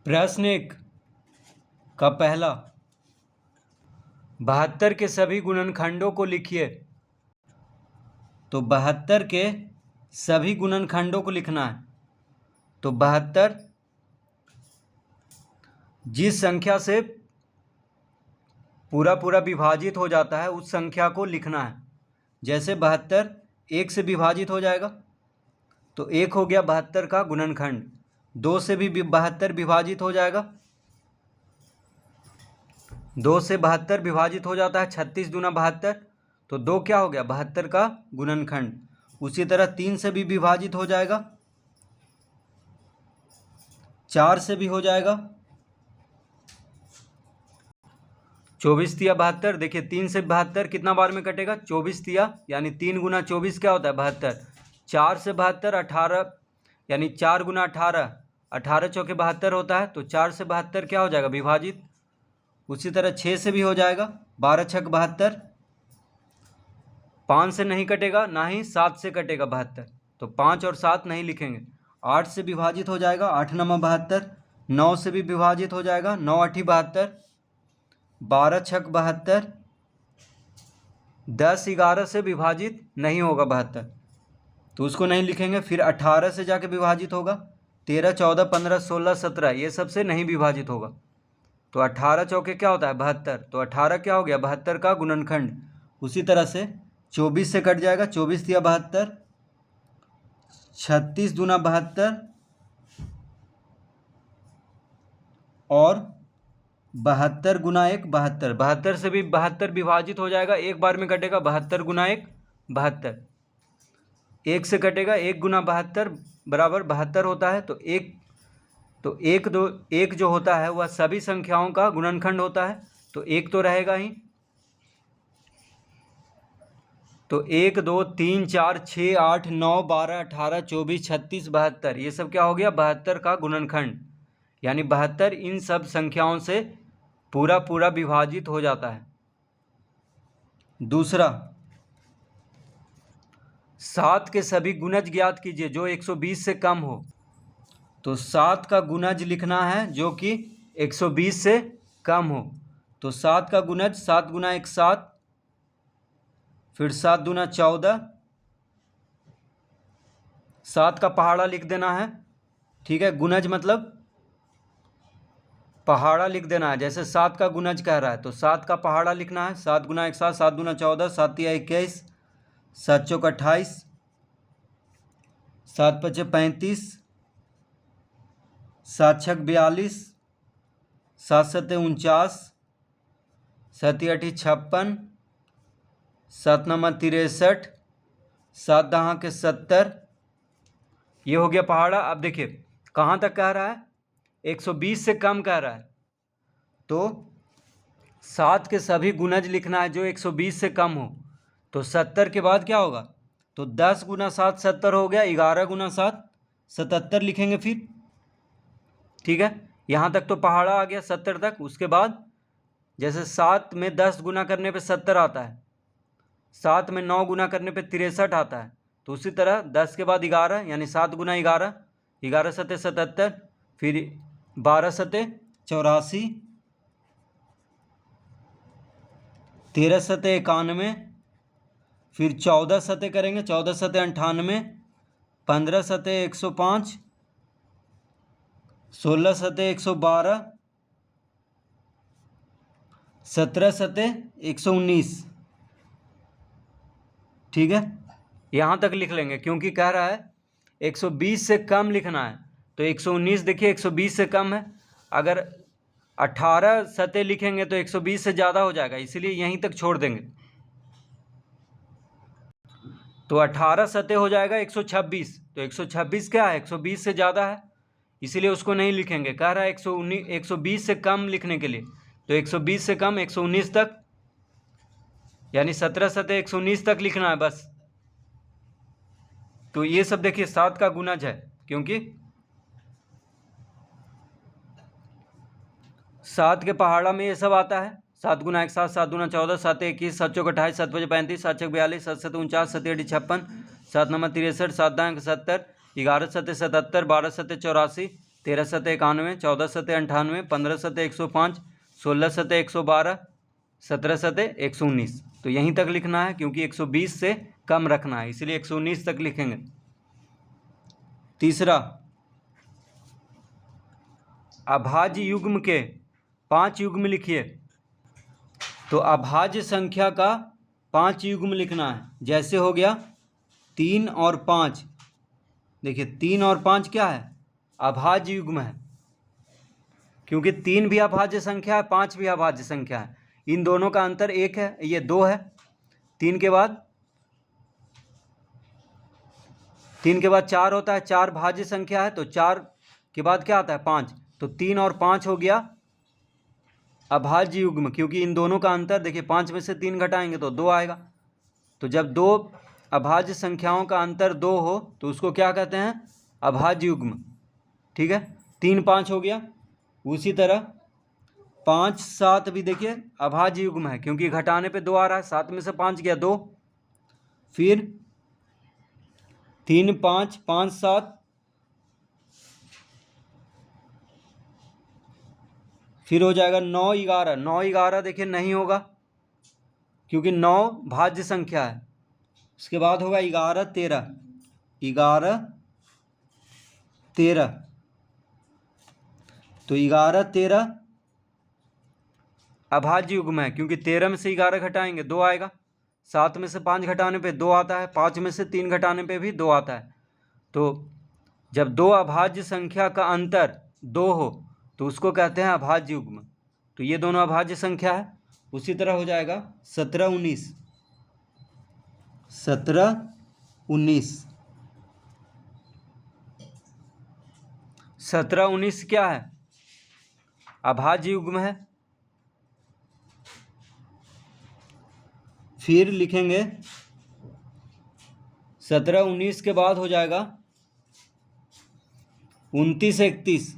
प्रश्न 1 का पहला, 72 के सभी गुणनखंडों को लिखिए। तो 72 के सभी गुणनखंडों को लिखना है। तो 72 जिस संख्या से पूरा विभाजित हो जाता है उस संख्या को लिखना है। जैसे 72 1 से विभाजित हो जाएगा तो 1 हो गया 72 का गुणनखंड। 2 से भी 72 विभाजित हो जाएगा। 2 से 72 विभाजित हो जाता है। 36 दूना 72, तो 2 क्या हो गया 72 का गुणनखंड। उसी तरह 3 से भी विभाजित हो जाएगा, 4 से भी हो जाएगा। 24 तिया 72, देखिए 3 से 72 कितना बार में कटेगा 24 तिया, यानी 3 गुना 24 क्या होता है 72। 4 से 72 18, यानी 4 गुना 18, 18 चौके 72 होता है। तो 4 से 72 क्या हो जाएगा विभाजित। उसी तरह 6 से भी हो जाएगा, 12 छक 72। 5 से नहीं कटेगा, ना ही 7 से कटेगा 72, तो 5 और 7 नहीं लिखेंगे। 8 से विभाजित हो जाएगा, 8 नवा 72। 9 से भी विभाजित हो जाएगा, 9 8 72। 12 छक 72। 10 11 से विभाजित नहीं होगा 72, तो उसको नहीं लिखेंगे। फिर 18 से जाके विभाजित होगा, 13 14 15 16 17 ये सब से नहीं विभाजित होगा। तो 18 चौके क्या होता है 72, तो 18 क्या हो गया 72 का गुणनखंड। उसी तरह से 24 से कट जाएगा, 24 तिया 72। 36 दूना 72 और 72 गुना 1 72। 72 से भी 72 विभाजित हो जाएगा, एक बार में कटेगा 72 गुना 1 72। 1 से कटेगा, 1 गुना 72 बराबर 72 होता है। तो एक जो होता है वह सभी संख्याओं का गुणनखंड होता है, तो 1 तो रहेगा ही। तो 1 2 3 4 6 8 9 12 18 24 36 72 ये सब क्या हो गया 72 का गुणनखंड, यानी 72 इन सब संख्याओं से पूरा विभाजित हो जाता है। दूसरा, 7 के सभी गुणज ज्ञात कीजिए जो 120 से कम हो। तो 7 का गुणज लिखना है जो कि 120 से कम हो। तो 7 का गुणज 7 गुना 1 7, फिर 7 दूना 14। 7 का पहाड़ा लिख देना है, ठीक है। गुणज मतलब पहाड़ा लिख देना है। जैसे 7 का गुणज कह रहा है तो 7 का पहाड़ा लिखना है। 7 गुना 1 7, 7 दूना 14, 7 तिया 21, 7 चौक 28, 7 पचे 35, 7 छक 42, 7 सते 49, 7 अठी 56, 7 नमा 63, 7 दहा के 70। ये हो गया पहाड़ा। अब देखिए कहाँ तक कह रहा है 120 से कम कह रहा है, तो 7 के सभी गुणज लिखना है जो 120 से कम हो। तो 70 के बाद क्या होगा, तो 10 गुना 7 70 हो गया, 11 गुना 7 77 लिखेंगे फिर, ठीक है। यहाँ तक तो पहाड़ा आ गया 70 तक। उसके बाद जैसे 7 में 10 गुना करने पे 70 आता है, 7 में 9 गुना करने पे 63 आता है। तो उसी तरह 10 के बाद 11, यानी 7 गुना 11, 11 सते 77, फिर 12 सते 84, 13 सते 91, फिर 14 सते करेंगे, 14 सते 98, 15 सते 105, 16 सते 112, 17 सते 119, ठीक है। यहाँ तक लिख लेंगे क्योंकि कह रहा है 120 से कम लिखना है। तो 119 देखिए 120 से कम है। अगर 18 सते लिखेंगे तो 120 से ज़्यादा हो जाएगा, इसलिए यहीं तक छोड़ देंगे। तो 18 सते हो जाएगा 126। तो 126 क्या है 120 से ज़्यादा है, इसीलिए उसको नहीं लिखेंगे। कह रहा है 120 से कम लिखने के लिए, तो 120 से कम 119 तक, यानी 17 सते 119 तक लिखना है बस। तो ये सब देखिए 7 का गुणज है, क्योंकि 7 के पहाड़ा में ये सब आता है। 7 गुना 1 7, 7 दूना 14, 7 21, 7 चौक 28, 7 पचे 35, 7 छक 42, 7 सते 49, 7 अठी 56, 7 नमा 63, 7 दाएँ 70, 11 सते 77, 12 सते 84, 13 सतह 91, 14 सतह 98, 15 सतह 105, 16 सतह 112, 17 सतह 119। तो यहीं तक लिखना है क्योंकि 120 से कम रखना है, इसलिए 119 तक लिखेंगे। तीसरा, अभाज्य युग्म के 5 युग्म लिखिए। तो अभाज्य संख्या का 5 युग्म लिखना है। जैसे हो गया 3 और 5। देखिए 3 और 5 क्या है? अभाज्य युग्म है, क्योंकि 3 भी अभाज्य संख्या है, 5 भी अभाज्य संख्या है। इन दोनों का अंतर 1 है, ये 2 है। 3 के बाद 4 होता है, 4 भाज्य संख्या है, तो 4 के बाद क्या आता है? 5। तो 3 और 5 हो गया अभाज्य युग्म, क्योंकि इन दोनों का अंतर देखिए 5 में से 3 घटाएंगे तो 2 आएगा। तो जब 2 अभाज्य संख्याओं का अंतर 2 हो तो उसको क्या कहते हैं? अभाज्य युग्म। ठीक है, 3 5 हो गया। उसी तरह 5 7 भी देखिए अभाज्य युग्म है, क्योंकि घटाने पे 2 आ रहा है। 7 में से 5 गया 2। फिर 3 5 5 7, फिर हो जाएगा 9 11। 9 11 देखिए नहीं होगा, क्योंकि 9 भाज्य संख्या है। उसके बाद होगा 11 13। 11 13, तो 11 13 अभाज्य युग्म है, क्योंकि 13 में से 11 घटाएंगे 2 आएगा। 7 में से 5 घटाने पे 2 आता है। 5 में से 3 घटाने पे भी 2 आता है। तो जब 2 अभाज्य संख्या का अंतर 2 हो तो उसको कहते हैं अभाज्य युग्म। तो ये दोनों अभाज्य संख्या है। उसी तरह हो जाएगा 17 19। 17 19, 17 19 क्या है? अभाज्य युग्म है। फिर लिखेंगे 17 19 के बाद हो जाएगा 29 31।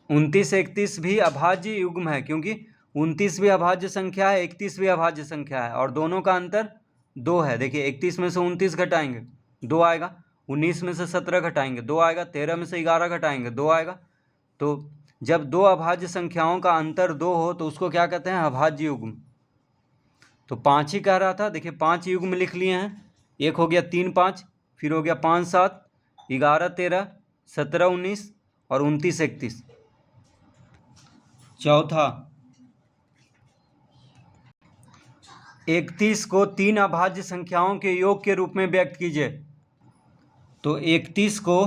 29 31 भी अभाज्य युग्म है, क्योंकि 29 भी अभाज्य संख्या है, 31 भी अभाज्य संख्या है, और दोनों का अंतर 2 है। देखिए 31 में से 29 घटाएंगे 2 आएगा। 19 में से 17 घटाएंगे 2 आएगा। 13 में से 11 घटाएंगे 2 आएगा। तो जब 2 अभाज्य संख्याओं का अंतर 2 हो तो उसको क्या कहते हैं? अभाज्य युग्म। तो 5 ही कह रहा था। देखिए 5 युग्म लिख लिए हैं। एक हो गया 3 5, फिर हो गया 5 7, 11 13, 17 19 और 29 31। चौथा, 31 को 3 अभाज्य संख्याओं के योग के रूप में व्यक्त कीजिए। तो 31 को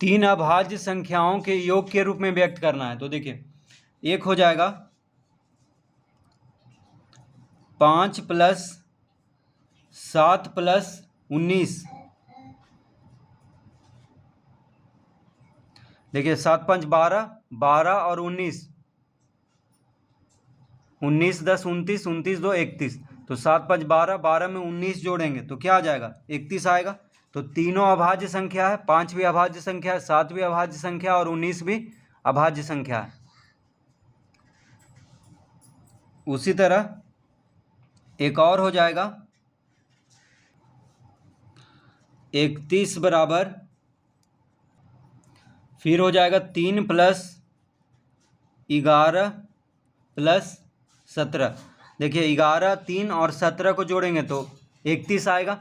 3 अभाज्य संख्याओं के योग के रूप में व्यक्त करना है। तो देखिए एक हो जाएगा 5 + 7 + 19। देखिए 7 5 12, 12 और 19, 19 10 29, 29 2 31। तो 7 5 12, 12 में 19 जोड़ेंगे तो क्या आ जाएगा? 31 आएगा। तो तीनों अभाज्य संख्या है। 5 भी अभाज्य संख्या है, 7 भी अभाज्य संख्या और 19 भी अभाज्य संख्या है। उसी तरह एक और हो जाएगा 31 बराबर, फिर हो जाएगा 3 + 11 + 17। देखिए 11 3 और 17 को जोड़ेंगे तो 31 आएगा।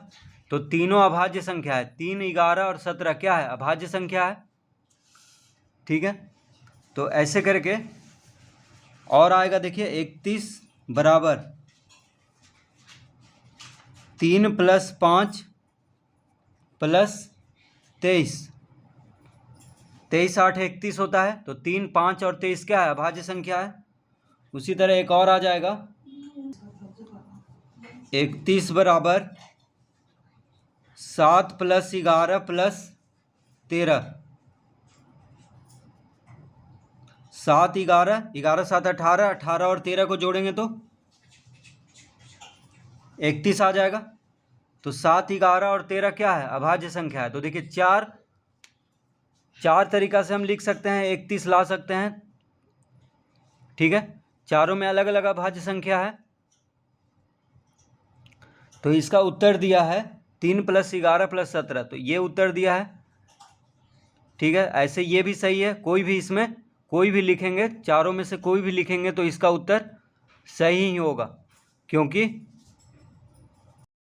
तो तीनों अभाज्य संख्या है। 3 11 और 17 क्या है? अभाज्य संख्या है। ठीक है, तो ऐसे करके और आएगा। देखिए 31 बराबर 3 + 5 + 23। 23 8 31 होता है। तो 3 5 और 23 क्या है? अभाज्य संख्या है। उसी तरह एक और आ जाएगा 31 बराबर 7 + 11 + 13। 7 11, 11 7 18, 18 और 13 को जोड़ेंगे तो 31 आ जाएगा। तो 7 11 और 13 क्या है? अभाज्य संख्या है। तो देखिए चार तरीका से हम लिख सकते हैं, 31 ला सकते हैं। ठीक है, चारों में अलग अलग अभाज्य संख्या है। तो इसका उत्तर दिया है 3 + 11 + 17, तो ये उत्तर दिया है। ठीक है, ऐसे ये भी सही है, कोई भी इसमें कोई भी लिखेंगे, चारों में से कोई भी लिखेंगे तो इसका उत्तर सही ही होगा, क्योंकि